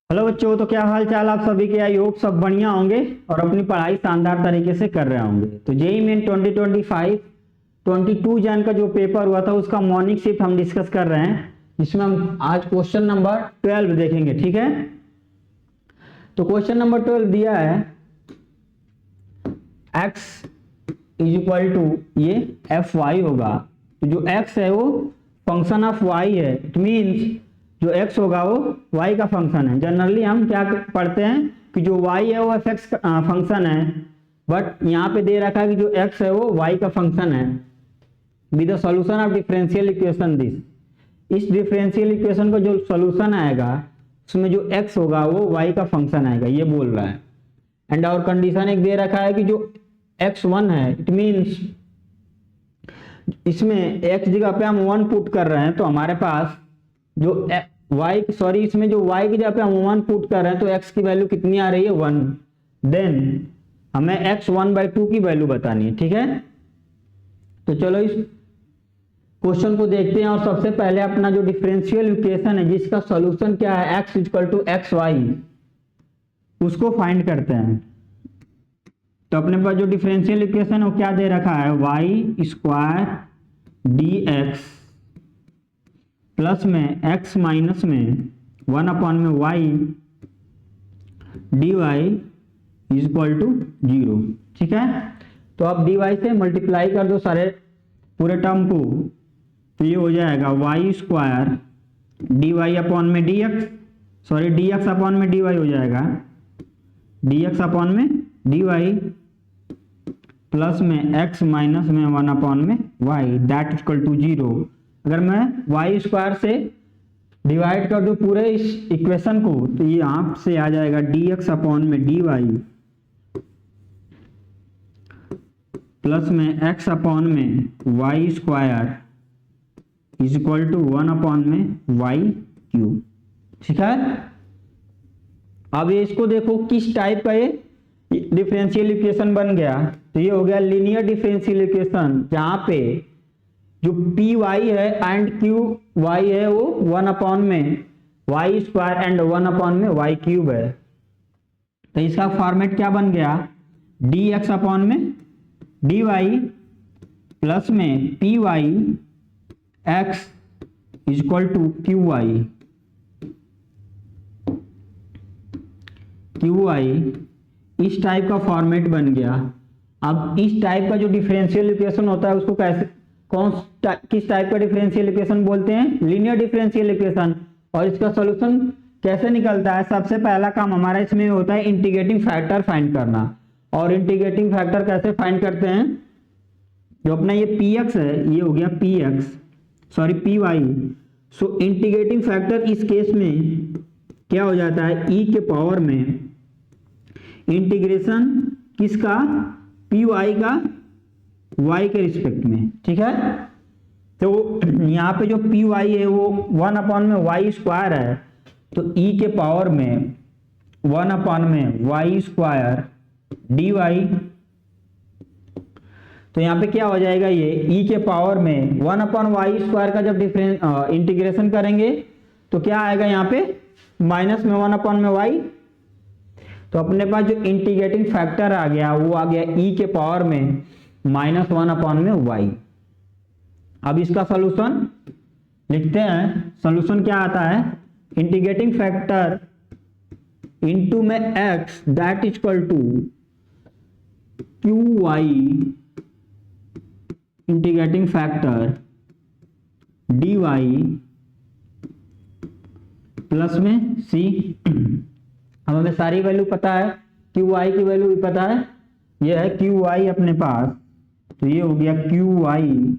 Hello बच्चों, तो क्या हाल चाल आप सभी के। आई होप सब बढ़िया होंगे और अपनी पढ़ाई शानदार तरीके से कर रहे होंगे। तो जेईई मेन 2025 22 जन का जो पेपर हुआ था उसका मॉर्निंग शिफ्ट हम डिस्कस कर रहे हैं, जिसमें हम आज क्वेश्चन नंबर 12 देखेंगे। ठीक है, तो क्वेश्चन नंबर 12 दिया है x इज इक्वल टू ये एफ वाई होगा। तो जो x है वो फंक्शन ऑफ y है। इट मीन्स जो x होगा वो y का फंक्शन है। जनरली हम क्या पढ़ते हैं कि जो y है वो fx का फंक्शन है, बट यहाँ पे दे रखा है कि जो x है वो y का फंक्शन है with the solution of differential equation this. इस डिफरेंशियल इक्वेशन का जो सॉल्यूशन आएगा उसमें जो x होगा वो y का फंक्शन आएगा, ये बोल रहा है। एंड और कंडीशन एक दे रखा है कि जो x1 है, इट मीन्स इसमें x जगह पे हम 1 पुट कर रहे हैं, तो हमारे पास जो इसमें जो y की जगह पे हम 1 पुट कर रहे हैं तो x की वैल्यू कितनी आ रही है 1। देन हमें x 1/2 की वैल्यू बतानी है। ठीक है, तो चलो इस क्वेश्चन को देखते हैं। और सबसे पहले अपना जो डिफरेंशियल इक्वेशन है जिसका सॉल्यूशन क्या है x = xy, उसको फाइंड करते हैं। तो अपने पास जो डिफरेंशियल इक्वेशन है वो क्या दे रखा है, y² dx प्लस में x माइनस में 1/y dy is equal to 0। ठीक है, तो अब dy से मल्टीप्लाई कर दो सारे पूरे टर्म को, तो ये हो जाएगा y² dx हो जाएगा dx/dy प्लस में x माइनस में 1/y दैट इक्वल टू 0। अगर मैं y² से डिवाइड कर दूं पूरे इस इक्वेशन को, तो ये यहाँ से आ जाएगा dx/dy प्लस में x/y² is equal to 1/y³। ठीक है, अब ये इसको देखो किस टाइप का ये डिफरेंशियल इक्वेशन बन गया। तो ये हो गया लीनियर डिफरेंशियल इक्वेशन, जहां पे जो पी वाई है एंड क्यू वाई है वो 1/y² एंड 1/y³ है। तो इसका फॉर्मेट क्या बन गया, dx/dy प्लस में P Y x is equal to Q Y, इस टाइप का फॉर्मेट बन गया। अब इस टाइप का जो डिफरेंशियल इक्वेशन होता है उसको किस टाइप का डिफरेंशियल इक्वेशन बोलते हैं, लीनियर डिफरेंशियल इक्वेशन। और इसका सॉल्यूशन कैसे निकलता है, सबसे पहला काम हमारा इसमें होता है इंटीग्रेटिंग फैक्टर फाइंड करना। और इंटीग्रेटिंग फैक्टर कैसे फाइंड करते हैं, जो अपना ये px है ये हो गया py। सो इंटीग्रेटिंग फैक्टर इस केस में क्या हो जाता है, e के पावर में इंटीग्रेशन किसका, py का y के रिस्पेक्ट में। ठीक है, तो यहाँ पे जो py है वो 1/y² है, तो e के पावर में 1/y² dy। तो यहाँ पे क्या हो जाएगा, ये e के पावर में 1/y² का जब इंटीग्रेशन करेंगे तो क्या आएगा यहाँ पे माइनस में 1/y। तो अपने पास जो इंटीग्रेटिंग फैक्टर आ गया वो आ गया e के पावर में -1/y। अब इसका सॉल्यूशन लिखते हैं। सॉल्यूशन क्या आता है, इंटीग्रेटिंग फैक्टर इनटू में x that is equal to qy integrating factor dy plus में c। अब हमें सारी वैल्यू पता है, qy की वैल्यू भी पता है, ये है qy अपने पास, तो ये हो गया qy।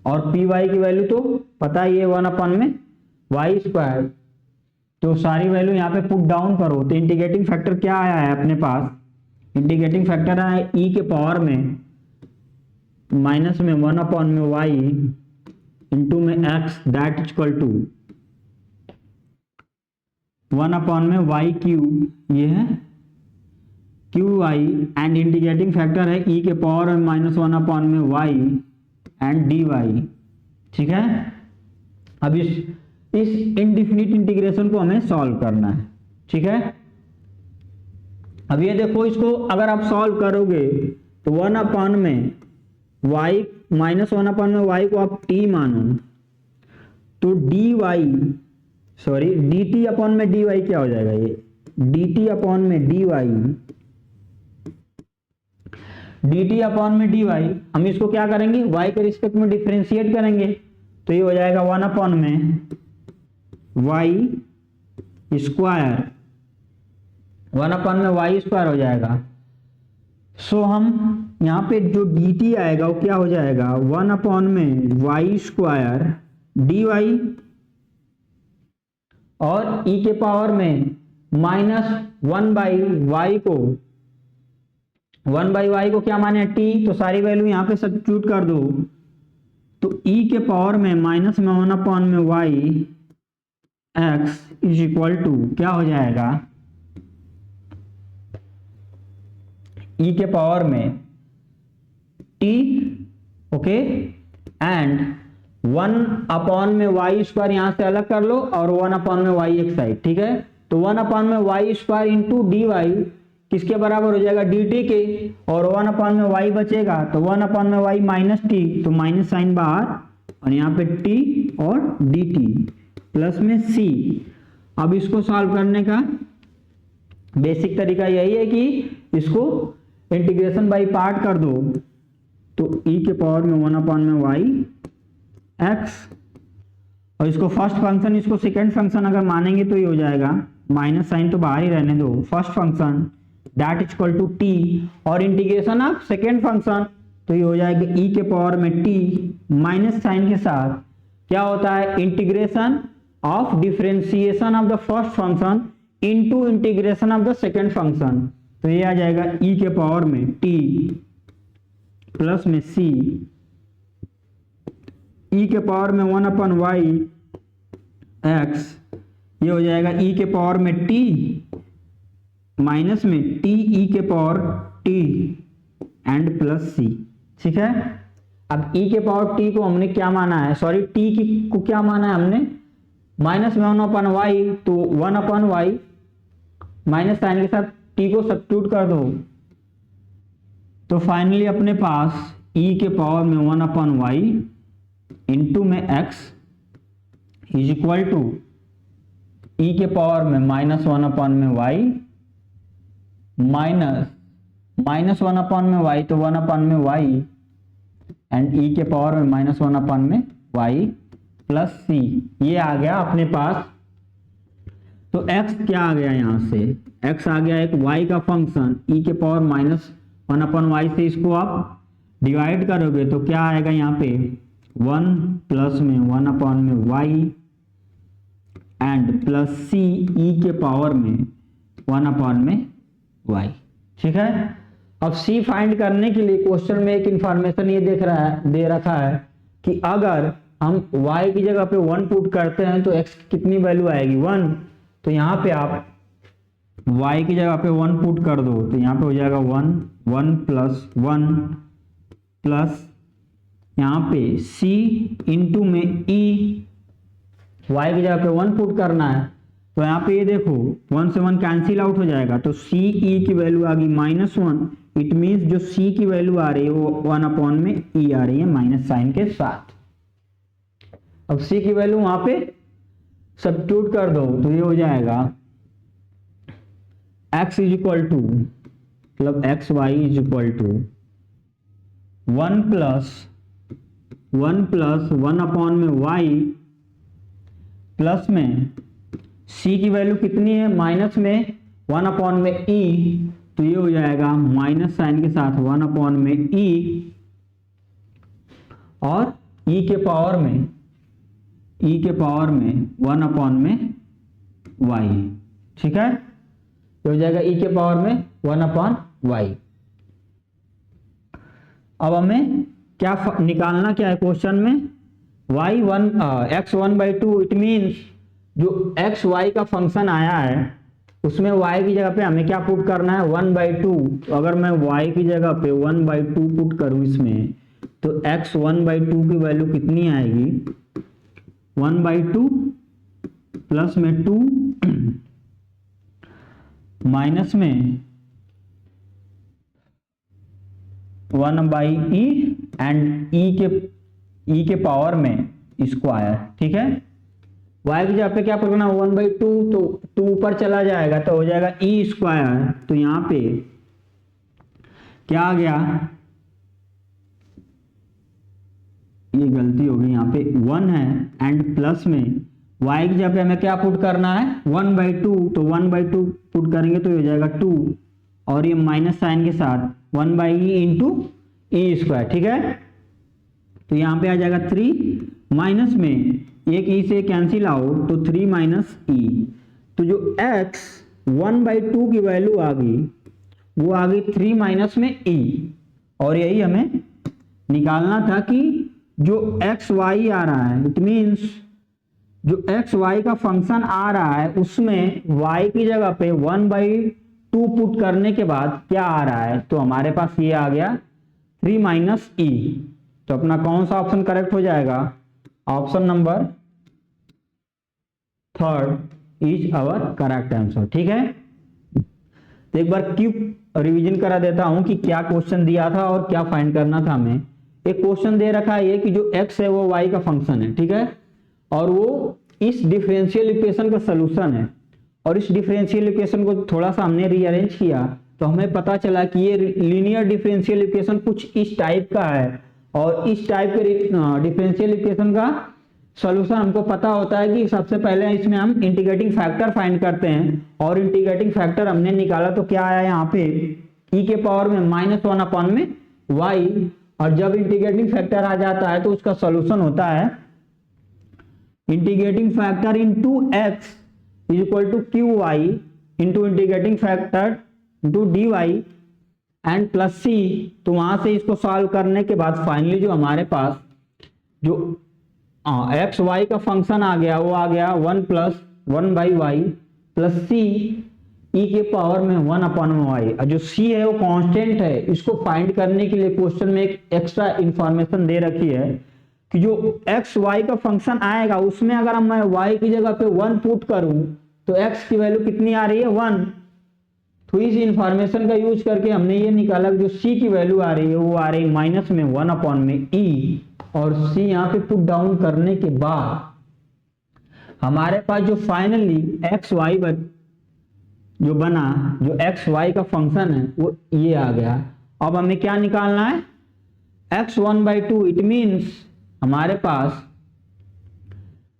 और py की वैल्यू तो पता ही है 1/y²। तो सारी वैल्यू यहाँ पे पुट डाउन करो, तो इंटीग्रेटिंग फैक्टर क्या आया है अपने पास, इंटीग्रेटिंग फैक्टर आया है e के पावर में माइनस में 1/y इंटू में x that is equal to 1/y³। ये है qy एंड इंटीग्रेटिंग फैक्टर है e के पावर में -1/y एंड dy। ठीक है, अब इस इस इनडिफिनिट इंटीग्रेशन को हमें सॉल्व करना है, ठीक है। अब ये देखो, इसको अगर आप सॉल्व करोगे तो 1 में y -1 में y को आप t मानो तो dt अपॉन में dy क्या हो जाएगा, ये dt अपॉन में dy हम इसको क्या करेंगे, y के रिस्पेक्ट में डिफरेंशिएट करेंगे तो ये हो जाएगा 1 में y स्क्वायर, 1 में y स्क्वायर हो जाएगा। सो हम यहाँ पे जो dt आएगा वो क्या हो जाएगा, 1 में y स्क्वायर dy और e के पावर में -1/y को 1/y को क्या माने t, तो सारी वैल्यू यहाँ पे सब्स्टिट्यूट कर दो तो e के पावर में -1 में y x is equal to क्या हो जाएगा, e के पावर में t, ओके, एंड 1 में y स्क्वायर यहां से अलग कर लो और 1 में y एक साइड, ठीक है। तो 1 में y स्क्वायर इंटू dy किसके बराबर हो जाएगा, dt के, और 1 में y बचेगा तो 1 में y माइनस t, तो माइनस साइन बाहर और यहाँ पे t और dt प्लस में c। अब इसको सॉल्व करने का बेसिक तरीका यही है कि इसको इंटीग्रेशन बाय पार्ट कर दो तो e के पावर में 1 में y x, और इसको फर्स्ट फंक्शन इसको सेकंड फंक्शन अगर मानेंगे तो ये हो जाएगा, माइनस साइन तो बाहर ही रहने दो, first function that is equal to t, और इंटीग्रेशन ऑफ सेकंड फंक्शन तो ये हो जाएगा e के पावर में t माइनस साइन के साथ क्या होता है, integration of differentiation of the first function into integration of the second function, तो ये आ जाएगा e के पावर में t प्लस में c, e के पावर में 1/y x, ये हो जाएगा e के पावर में t माइनस में t e के power t and plus c, ठीक है। अब e के पावर t को हमने क्या माना है, सॉरी t को क्या माना है हमने, माइनस में 1/y, तो 1/y माइनस साइन के साथ t को सब्स्टिट्यूट कर दो तो फाइनली अपने पास e के पावर में 1/y इंटू में x is equal to e के पावर में -1 में y माइनस 1 में y तो 1 में y एंड e के पावर में -1 में y प्लस c, ये आ गया अपने पास। तो x क्या आ गया, यहाँ से x आ गया एक y का फंक्शन, e के पावर -1/y से इसको आप डिवाइड करोगे तो क्या आएगा यहाँ पे 1 प्लस में 1 में y and plus c e के पावर में 1 में y, ठीक है। अब c फाइंड करने के लिए क्वेश्चन में एक इंफॉर्मेशन ये दे रखा है कि अगर हम y की जगह पे 1 पुट करते हैं तो x की कितनी वैल्यू आएगी, 1, तो यहाँ पे आप y की जगह पे 1 पुट कर दो तो यहाँ पे हो जाएगा 1 प्लस 1 प्लस यहाँ पे c इंटू में e, y की जगह पे 1 पुट करना है तो यहाँ पे ये देखो 1 से 1 कैंसिल आउट हो जाएगा तो c e की वैल्यू आ गई -1, इट मीन्स जो c की वैल्यू आ रही है वो 1 में e आ रही है माइनस साइन के साथ। अब c की वैल्यू वहां पे सब्स्टिट्यूट कर दो तो ये हो जाएगा x इज इक्वल टू मतलब X Y is equal to 1 plus 1/1 में y प्लस में c की वैल्यू कितनी है, माइनस में 1 में e, तो ये हो जाएगा माइनस साइन के साथ 1 में e और e के पावर में 1 में y, ठीक है। तो हो जाएगा e के पावर में 1/y। अब हमें क्या निकालना क्या है क्वेश्चन में, x1/2, इट मीन्स जो x y का फंक्शन आया है उसमें y की जगह पे हमें क्या पुट करना है 1/2। तो अगर मैं y की जगह पे 1/2 पुट करूं इसमें तो x 1/2 की वैल्यू कितनी आएगी 1/2 प्लस में 2 माइनस में 1/e एंड e के पावर में स्क्वायर, ठीक है। y की जगह पे क्या करना, 1/2, तो 2 ऊपर चला जाएगा तो हो जाएगा e स्क्वायर। तो यहां पे क्या आ गया, ये गलती होगी, यहाँ पे 1 है एंड प्लस में y की जगह पे हमें क्या पुट करना है, 1/2, तो 1/2 पुट करेंगे तो हो जाएगा 2, और ये माइनस साइन के साथ 1/e इंटू ई स्क्वायर, ठीक है। तो यहाँ पे आ जाएगा 3 माइनस में एक ई से कैंसिल आउट, तो 3 माइनस ई। तो जो x 1/2 की वैल्यू आ गई वो आ गई 3 माइनस में ई, और यही हमें निकालना था कि जो एक्स वाई आ रहा है, इट मीन्स जो एक्स वाई का फंक्शन आ रहा है उसमें y की जगह पे 1/2 पुट करने के बाद क्या आ रहा है, तो हमारे पास ये आ गया 3 माइनस ई। तो अपना कौन सा ऑप्शन करेक्ट हो जाएगा, option number 3 is our correct answer, ठीक है। तो एक बार क्विक रिवीजन करा देता हूं कि क्या क्वेश्चन दिया था और क्या फाइंड करना था हमें। एक क्वेश्चन दे रखा है ये कि जो x है वो y का फंक्शन है, ठीक है, और वो इस डिफरेंशियल इक्वेशन का सलूशन है, और इस डिफरेंशियल इक्वेशन को थोड़ा सा हमने रीअरेंज किया तो हमें पता चला कि ये लीनियर डिफरेंशियल इक्वेशन कुछ इस टाइप का है, और इस टाइप के डिफरेंशियल इक्वेशन का सॉल्यूशन हमको पता होता है कि सबसे पहले इसमें हम इंटीग्रेटिंग फैक्टर फाइंड करते हैं, और इंटीग्रेटिंग फैक्टर हमने निकाला तो क्या आया यहाँ पे e के पावर में -1 में y, और जब इंटीग्रेटिंग फैक्टर आ जाता है तो उसका सॉल्यूशन होता है integrating factor into x is equal to Q Y into integrating factor into D Y and plus C. तो वहां से इसको सॉल्व करने के बाद फाइनली जो हमारे पास जो एक्स वाई का फंक्शन आ गया वो आ गया 1 + 1/y प्लस सी ई के पावर में 1/y, और जो c है वो कांस्टेंट है। इसको फाइंड करने के लिए क्वेश्चन में एक एक्स्ट्रा इंफॉर्मेशन दे रखी है कि जो एक्स वाई का फंक्शन आएगा उसमें अगर मैं y की जगह पे 1 पुट करूं तो x की वैल्यू कितनी आ रही है, 1। तो इस इंफॉर्मेशन का यूज करके हमने ये निकाला कि जो c की वैल्यू आ रही है वो आ रही है माइनस में 1/e, और c यहाँ पे पुट डाउन करने के बाद हमारे पास जो फाइनली एक्स वाई जो बना, जो एक्स वाई का फंक्शन है वो ये आ गया। अब हमें क्या निकालना है, x 1/2, इट मीन्स हमारे पास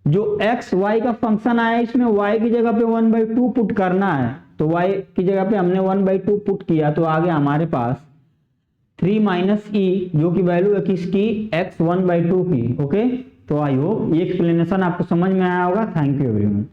जो एक्स वाई का फंक्शन आया इसमें y की जगह पे 1/2 पुट करना है, तो y की जगह पे हमने 1/2 पुट किया तो आ गया हमारे पास 3 माइनस ई, जो की वैल्यू है किसकी, x 1/2 की। ओके, तो आई होप ये एक्सप्लेनेशन आपको समझ में आया होगा। Thank you everyone.